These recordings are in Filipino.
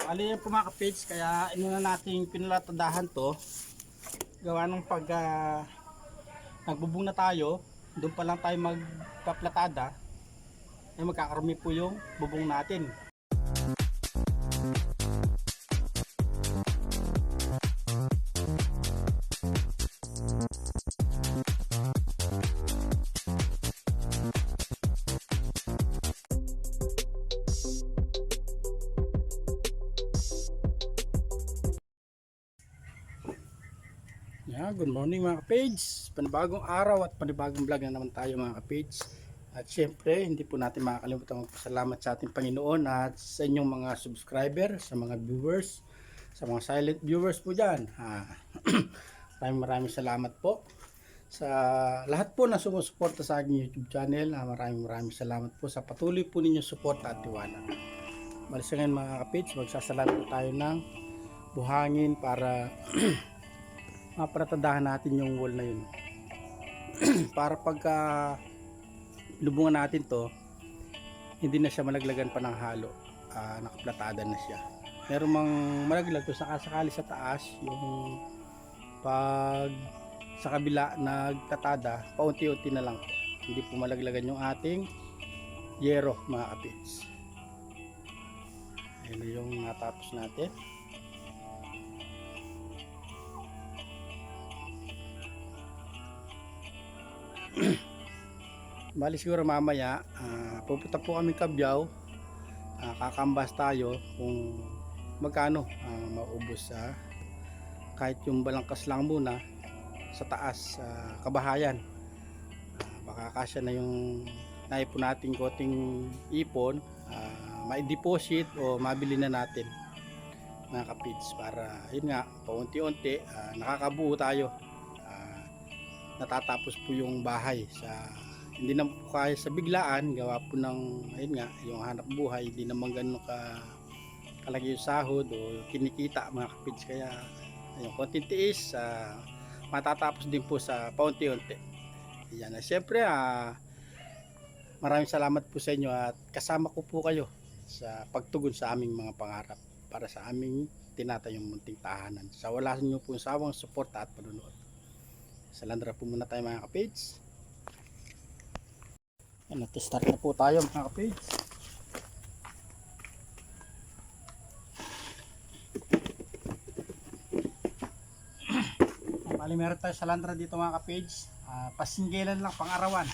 Ali yung po mga kapage, kaya inuna natin pinalatadahan to. Gawa ng pag nagbubong na tayo, doon pa lang tayo magpaplatada, ay magkakarami po yung bubong natin. Good morning mga kapage, panibagong araw at panibagong vlog na naman tayo mga kapage. At syempre hindi po natin makakalimutan magpasalamat sa ating Panginoon at sa inyong mga subscriber, sa mga viewers, sa mga silent viewers po dyan. Maraming salamat po sa lahat po na sumusuporta sa aking YouTube channel. Maraming salamat po sa patuloy po ninyong suporta at tiwala. Malis ngayon mga kapage, magsasalamat po tayo ng buhangin para maparatadahan natin yung wall na yun. Para pagka lubungan natin to, hindi na siya malaglagan pa ng halo, nakaplatada na siya. Meron mang malaglag kung sakasakali sa taas, yung pag sa kabila nagtatada, paunti-unti na lang po. Hindi po malaglagan yung ating yero mga kapits. Ayan na yung natapos natin. Bali siguro mamaya pupunta po kami Kabyaw, kakambas tayo kung magkano maubos kahit yung balangkas lang muna sa taas kabahayan. Baka kasya na yung naipon natin koting ipon, ma-deposit o mabili na natin mga kapids, para yun nga paunti-unti nakakabuo tayo. Natatapos po yung bahay sa hindi na po kaya sa biglaan, gawa po ng ayun nga yung hanap buhay, hindi naman ganun kalaki yung sahod o kinikita mga kapids, kaya yung konting tiis matatapos din po sa paunti-unti. Yan, syempre maraming salamat po sa inyo at kasama ko po kayo sa pagtugon sa aming mga pangarap para sa aming tinatayong munting tahanan. Sa wala nyo po sawang suporta at panunood. Sa landra po muna tayo mga kapage. Start na po tayo mga kapage. Bali meron tayo sa landra dito mga kapage, pasinggilan lang, pang arawan.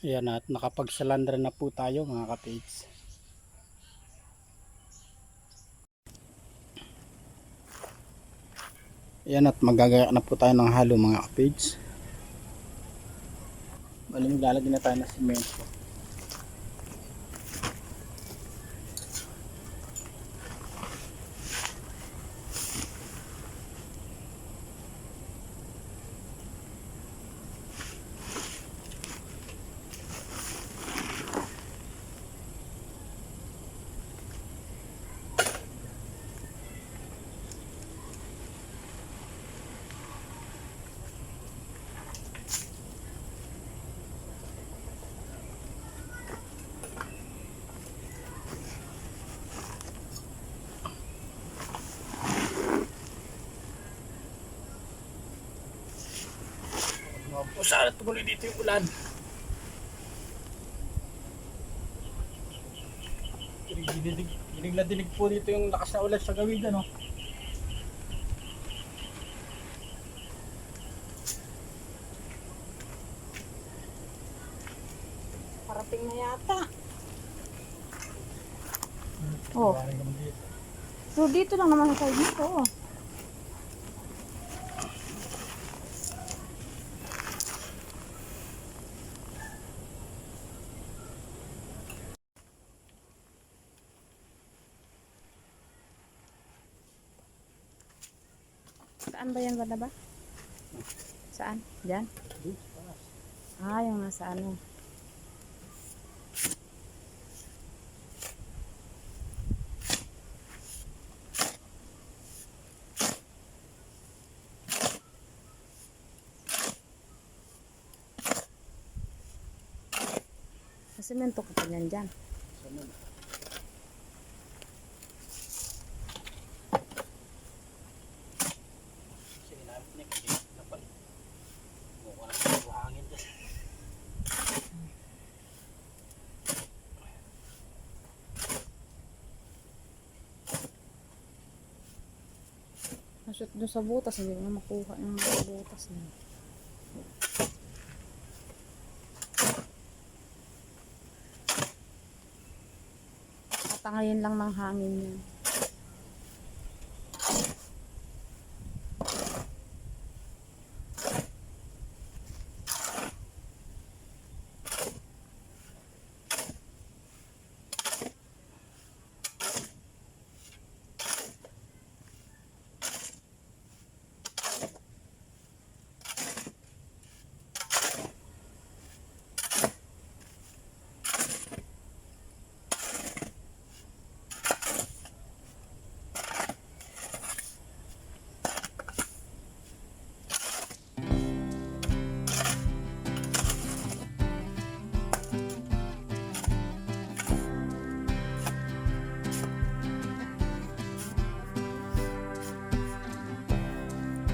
Ayan, at nakapagsalandra na po tayo mga kapage. Ayan, at magagaya na po tayo ng halo mga kapage. Bali, maglalagay na tayo ng semento. Sana tumuloy dito yung ulan. Dinig na dinig po dito yung lakas na ulan sa gawin dyan, oh. Parating na yata. Oh. So dito lang naman sa side nito, oh. Saan ba yan, banda ba? Saan? Diyan? Ah, yung nasa ano. Sa semento ka pa yan dyan. Nashoot doon sa butas, hindi ko na makuha yung butas na. Tatangayin lang ng hangin yan.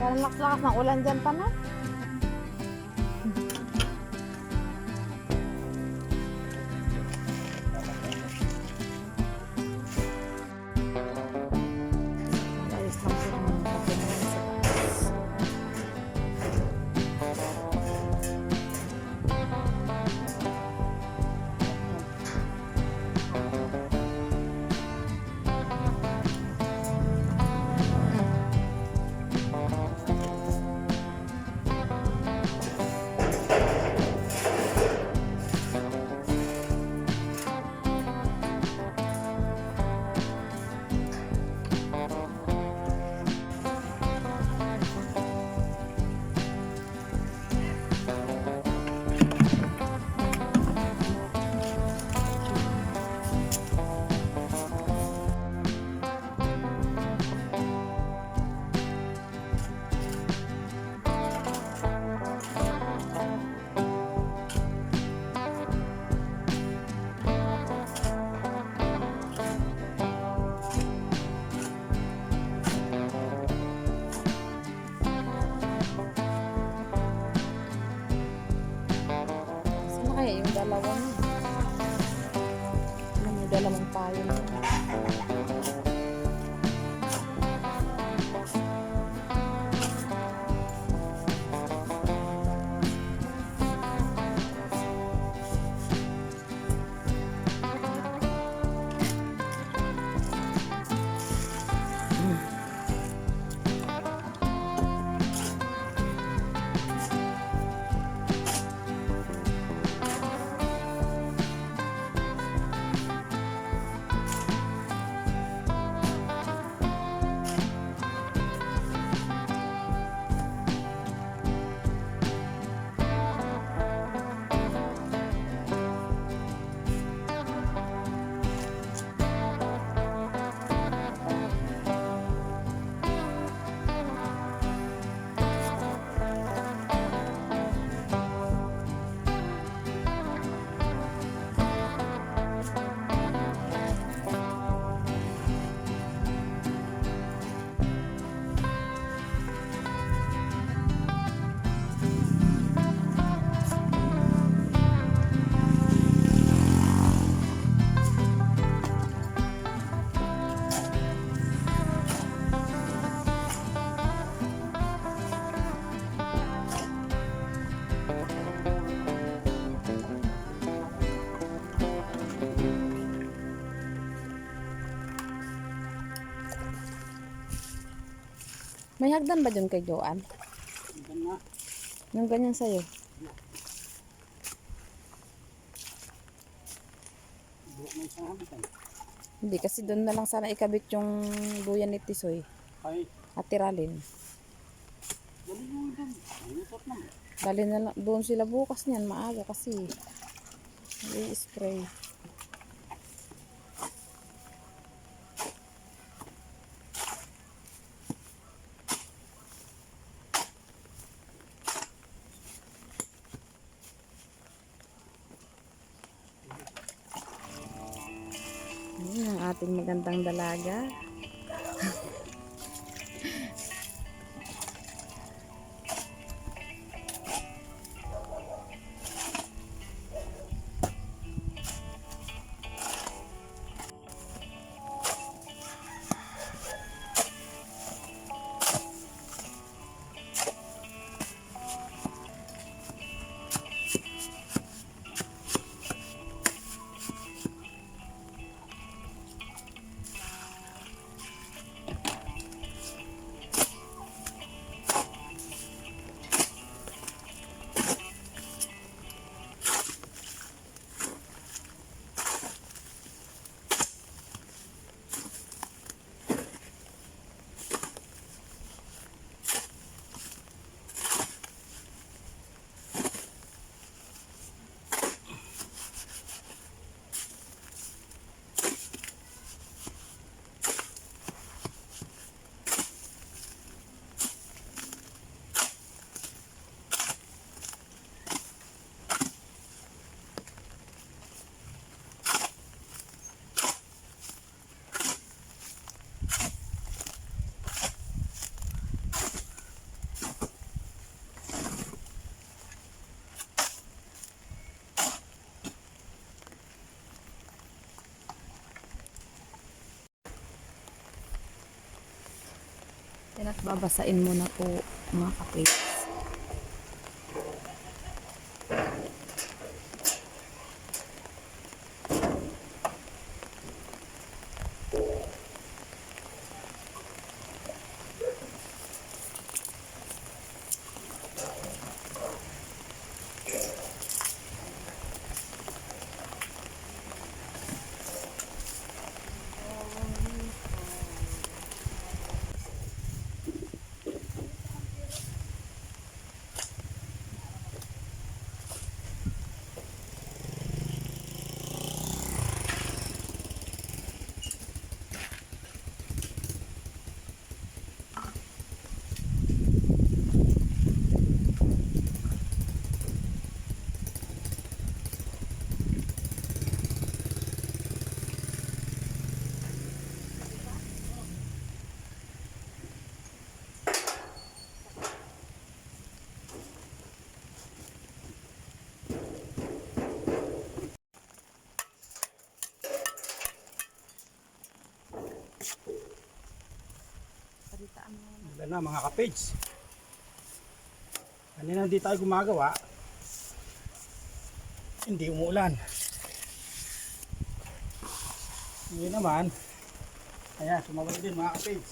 Parang lakas-lakas ng ulan dyan pa na. Ayos lang po ng pagkakas sa taas. Kaya yung dalawang may dalawang payo na. May hagdan ba dun kay Joanne? Hanggang nga. Yung ganyan sa'yo? Buhok na isang hanggang. Hindi, kasi doon na lang sana ikabit yung buyan ni Tisoy. Ay, At tiralin. dali nyo dun. Inutot naman. Dali na lang, doon sila bukas niyan, maaga kasi. I-spray. Ayan ang ating magandang dalaga. Yan at babasain mo na po mga kapit. Wala na mga kapage. Kanina hindi tayo gumagawa. Hindi umuulan. Ngayon naman, ayan, sumabay din mga kapage.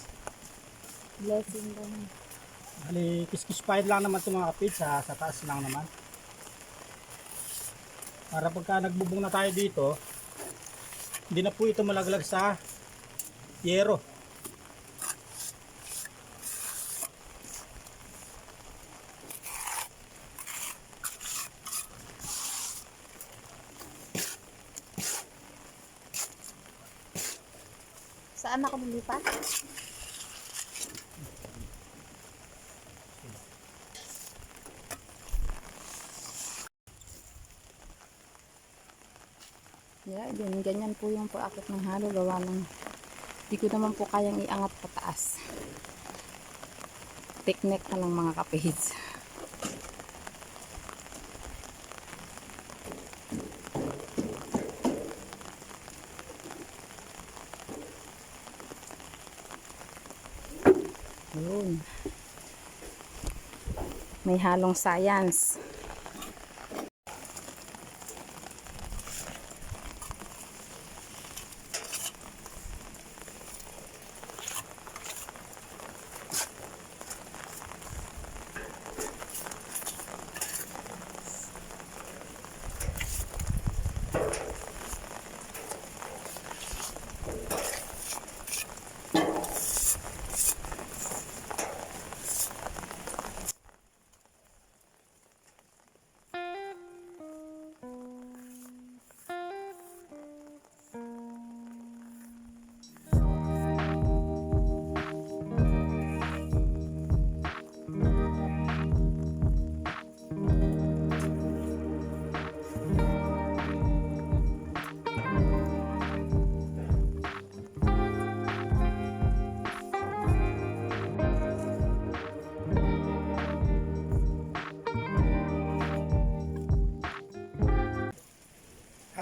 Blessing lang. Bali, kiskis-fired lang naman itong mga kapage, sa taas lang naman. Para pagka nagbubong na tayo dito, hindi na po ito malaglag sa yero. Saan ako lilipat? Yeah, ganyan po yung paakit ng halo, gawa ng di ko naman po kayang iangat pataas. Technique na lang mga kapits. Yun. May halong science.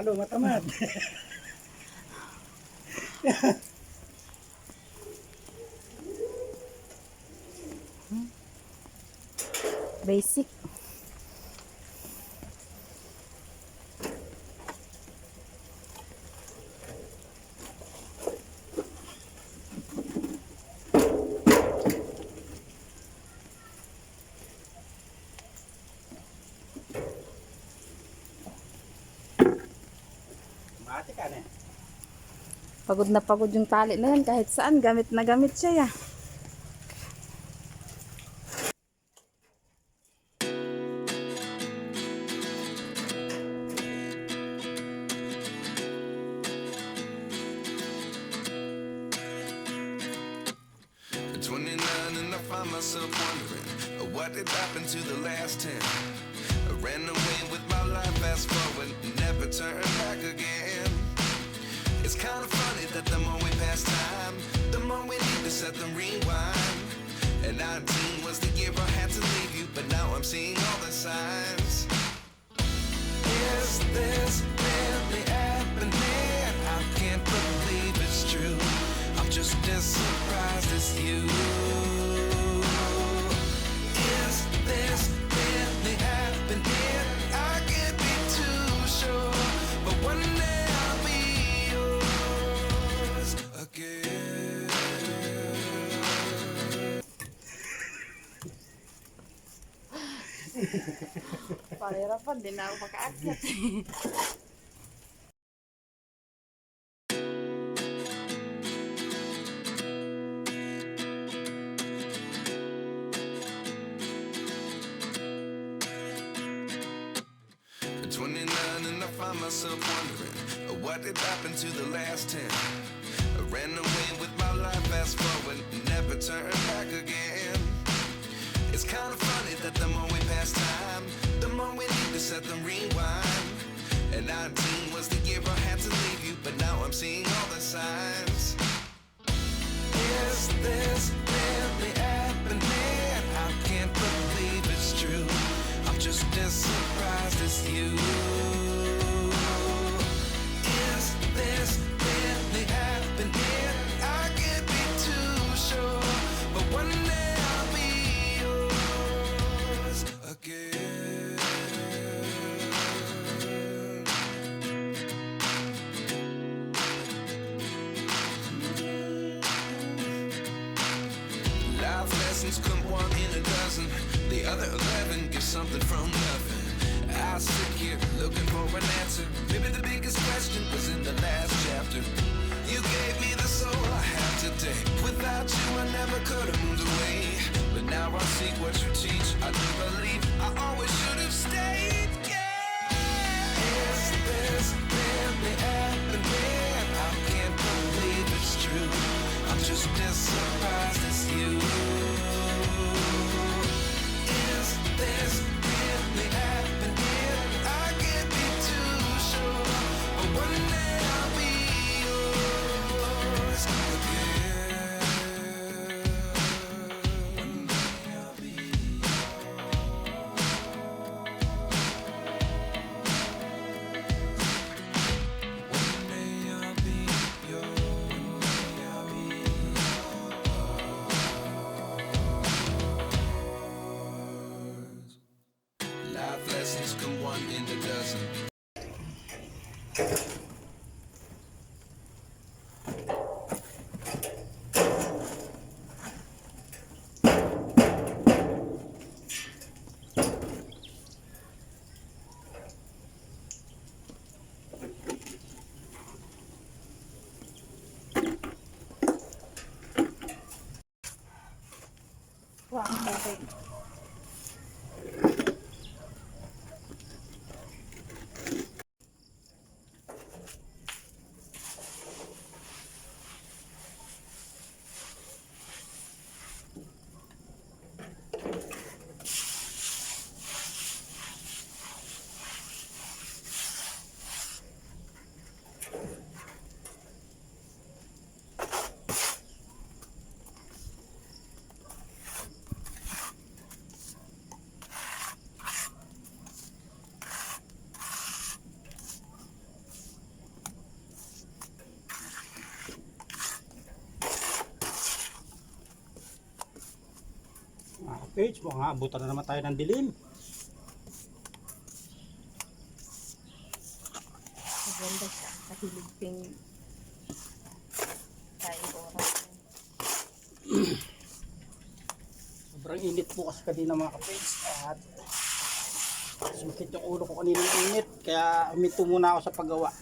Halo, matamad. Basic. Mati ka na. Pagod na pagod yung tali na yan. Kahit saan, gamit na gamit siya ya. At 29 and I find myself wondering what did happen to the last 10. I ran away with my life, fast forward, never turn back again. It's kind of funny that the more we pass time, the more we need to set them rewind. And 19 was the year I had to leave you, but now I'm seeing all the signs. Is this really happening? I can't believe it's true. I'm just as surprised as you. Is this really happening? I can't be too sure, but one day I'll be yours again. Palirapan, di na ako makaakyat. 29 and I find myself wondering what did happen to the last 10. I ran away with my life, fast forward, never turn back again. It's kind of funny that the more we pass time, the more we need to set them rewind. And 19 was the year I had to leave you, but now I'm seeing all the signs. Is this really happening? I can't believe it's true. I'm just as surprised as you. Is this really happening? I can't be too sure, but one day I'll be yours again. Life lessons come one in a dozen. The other 11 give something from nothing. I sit here looking for an answer. Maybe the biggest question was in the last chapter. You gave me the soul I have today. Without you I never could have moved away. But now I seek what you teach. I do believe I always should have stayed. Yeah. Is this really happening? I can't believe it's true. I'm just as surprised as you. Is this really happening? I can't be too sure, but one day I'll be yours again. One day I'll be yours. One day I'll be yours. One day I'll be yours. Life lessons come one in a dozen. Wah, ang tubig. kapage, mukhang abutan na naman tayo ng dilim. Maganda siya. Kahilig ping kain oras. Sobrang init po kasi kanina mga kapage. At sumakit yung ulo ko kanina ng init. Kaya huminto muna ako sa paggawa.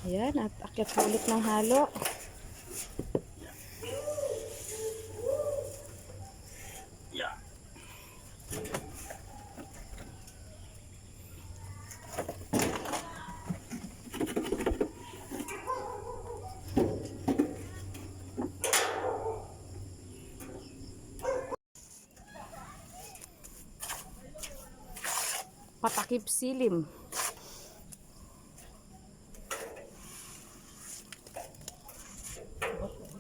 Ayan, at akyat po ulit ng halo. Yeah. Patakip silim.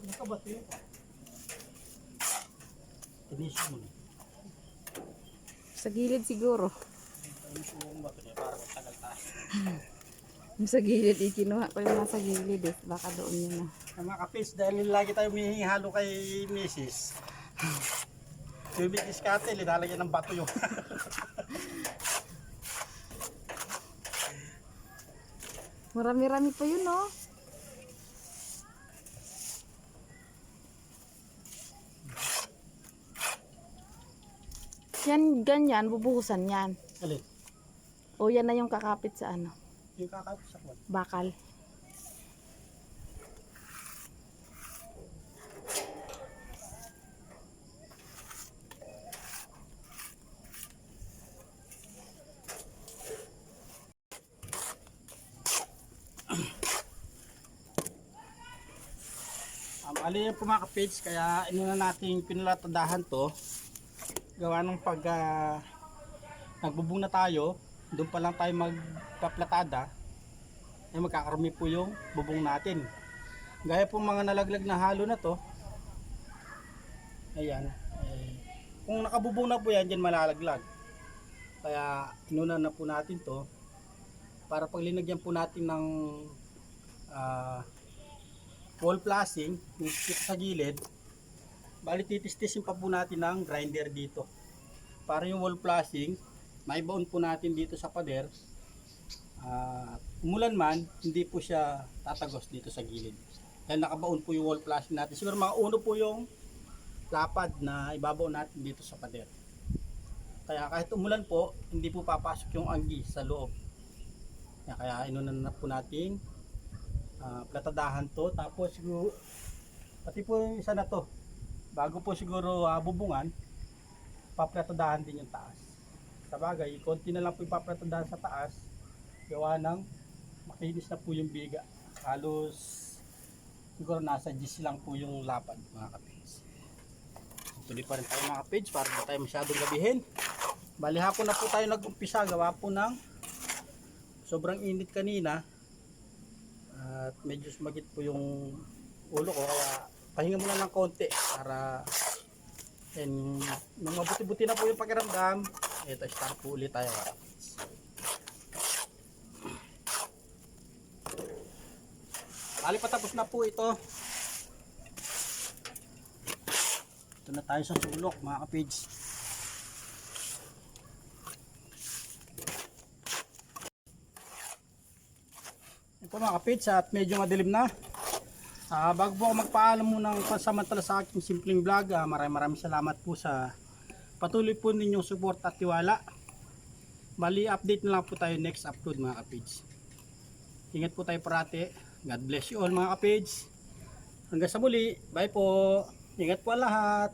Nakabato yun. Tinisip mo na. Sa gilid siguro. Tinisip mo yung bato niya para matagal tayo. Yung sa gilid, ikinuha ko yung nasa gilid eh. Baka doon yun na. Mga kapis, dahil lagi tayo halo kay Mrs. Yung Mrs. Katel, ilalagyan ng bato yung. Marami-rami pa yun, no? Yan, ganyan, bubuhusan yan. Alin? O yan na yung kakapit sa ano, Yung kakapis sa kwan. bakal. Ali yung pumakapage, kaya inuna natin pinalatadahan to. Gawa nung pag nagbubong na tayo, doon pa lang tayo magpaplatada, ay magkakarami po yung bubong natin. Gaya po mga nalaglag na halo na to, ayan, kung nakabubong na po yan, dyan malalaglag. Kaya inuna na po natin to, para pag linagyan po natin ng wall flashing dito sa gilid, bali titis-tisin pa po natin ng grinder dito para yung wall flashing maibaon po natin dito sa pader. Umulan man, hindi po siya tatagos dito sa gilid dahil nakabaon po yung wall flashing natin. Siguro mga uno po yung lapad na ibabaon natin dito sa pader, kaya kahit umulan po hindi po papasok yung anggi sa loob. Kaya inunan na po natin platadahan to, tapos siguro pati po yung isa na to bago po siguro bubungan, paplatadahan din yung taas. Sa bagay, konti na lang po ipaplatadahan sa taas gawa ng makinis na po yung biga. Halos siguro nasa 10 lang po yung lapad mga kapage. Tuloy pa rin tayo mga kapage para hindi tayo masyadong gabihin. Bali hapon na po tayo nag-umpisa, gawa po ng sobrang init kanina. At medyo sumagit po yung ulo ko, kaya pahinga muna ng konti para nung mabuti-buti na po yung pakiramdam, ito start po ulit tayo. Bali patapos na po ito. Ito na tayo sa sulok mga kapage. Ito mga kapits, at medyo madilim na. Bago po ako magpaalam muna ng pansamantala sa aking simpleng vlog, maraming salamat po sa patuloy po ninyong support at tiwala. Bali update na lang po tayo next upload mga kapits. Ingat po tayo parati. God bless you all mga kapits. Hanggang sa muli, bye po. Ingat po lahat.